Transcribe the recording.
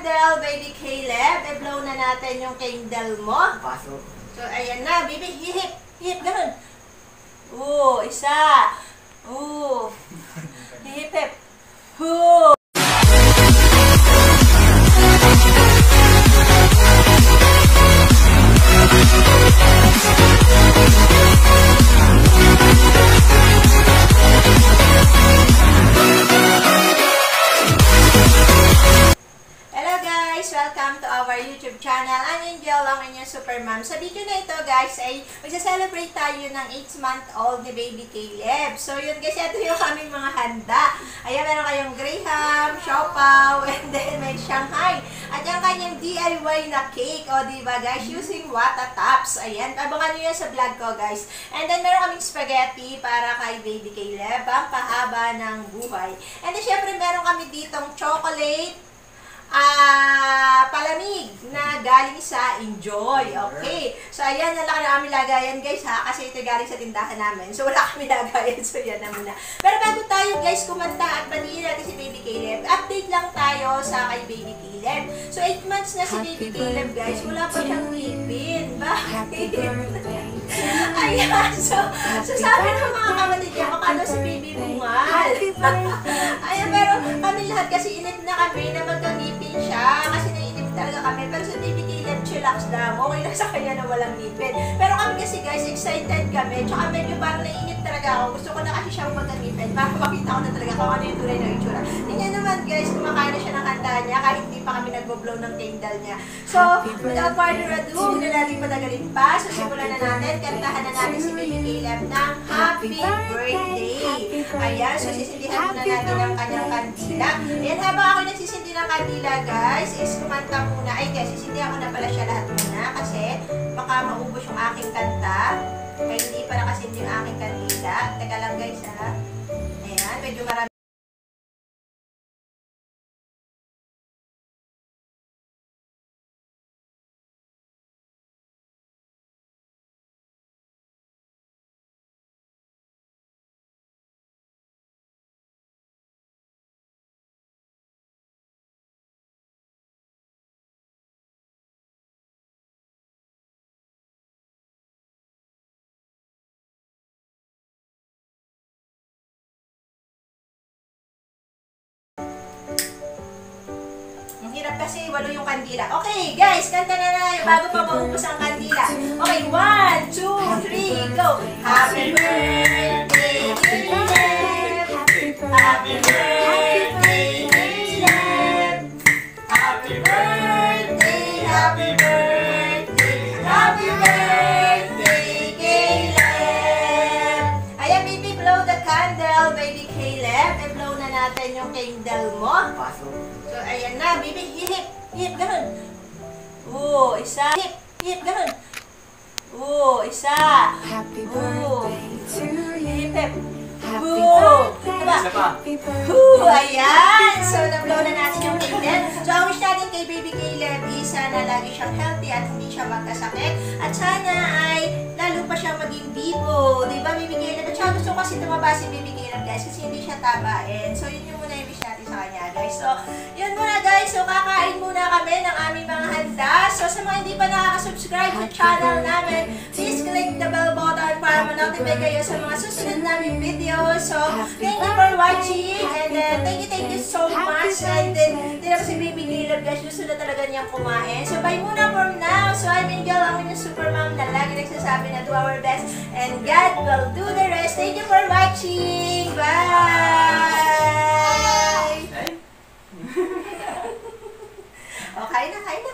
candle, baby Caleb. I-blow na natin yung candle mo. So, ayan na, baby. Hihip. Hihip, ganun. Isa. Hihip, hip. Welcome to our YouTube channel. I'm Angel, ang inyong super mom. Sa video na ito guys ay magsa-celebrate tayo ng 8-month-old ni baby Caleb. So yun guys, ito yung aming mga handa. Ayan, meron kayong graham, siopaw, and then may Shanghai. At yung kanyang DIY na cake, o diba guys, using wata tops. Ayan, abangan nyo yan sa vlog ko guys. And then meron kaming spaghetti para kay baby Caleb, ang pahaba ng buhay. And then syempre meron kami ditong chocolate, palamig na galing sa Enjoy. Okay. So, ayan, yan lang na aming lagayan, guys, ha? Kasi ito galing sa tindahan namin. So, wala kami lagayan. So, yan na muna. Pero bago tayo, guys, kumanta at panihin natin si baby Caleb, update lang tayo sa kay baby Caleb. So, 8 months na si baby Caleb, guys. Wala pa siyang ngipin. Bakit? Ayan. So, sabi ng mga kapatid niya, makano si baby bungal. Ayan, pero kami lahat kasi inip na kami na magkangipin siya. Kasi nainip talaga kami. Pero sa baby Caleb, chillax lang. Okay na sa kanya na walang ngipin. Pero kami kasi guys, excited kami. Tsaka medyo parang nainip talaga ako. Gusto ko na kasi siyang magkangipin. Para makita ko na talaga kung ano yung tunay na itsura. Tingnan naman guys, kumakain na siya ng handa niya. Kahit hindi pa kami nagbo-blow ng candle niya. So, without further ado, huwag na natin patagalin pa. So, simulan na natin. Kantahan na natin si baby Caleb ng Happy Birthday. Ayan, so sisindihan muna natin ang kanyang kandila. Ayan, habang ako nagsisindi ng kandila guys, is kumanta muna. Ay guys, sisindihan ko na pala siya lahat muna kasi baka maubos yung aking kanta. Kaya hindi pa nakasindi yung aking kandila. Teka lang guys ha. Ayan, medyo marami. Hirap kasi walo yung kandila. Okay, guys, kanta na tayo bago pa maubos ang kandila. Okay, 1, 2, 3, go! Happy birthday, Caleb! Happy birthday, Caleb! Happy birthday, happy birthday, happy birthday, Caleb! Ayan, baby, blow the candle, baby Caleb. I-blow na natin yung candle mo. So, ayan na, baby, hihip, hihip, ganun. Isa, hip, hip, ganun. Isa. Happy birthday to you. Hip, hip. Diba? Ayan. So, na-blow na natin yung candle. So, ang wish natin kay baby Caleb is sana lagi siyang healthy at hindi siya magkasakit. At sana ay lalo pa siya maging bibo. Diba, baby Caleb? At saka gusto ko kasi tumaba si baby Caleb, guys, kasi hindi siya tabain. So, yun yung muna yung wish natin sa kanya, guys. So, yun muna, guys. So, kakain muna kami ng aming mga handa. So, sa mga hindi pa nakaka-subscribe sa channel namin, please click the bell button para ma-notify kayo sa mga susunod naming videos. So, thank you for watching. And then, thank you so much. And then, hindi na si baby Caleb, guys. Gusto na talaga niyang kumain. So, bye muna for now. So, I'm Angel, ang inyong super mom na lagi nagsasabi na do our best. And God will do the rest. Thank you for watching. Bye! Oh, kain na, kain na.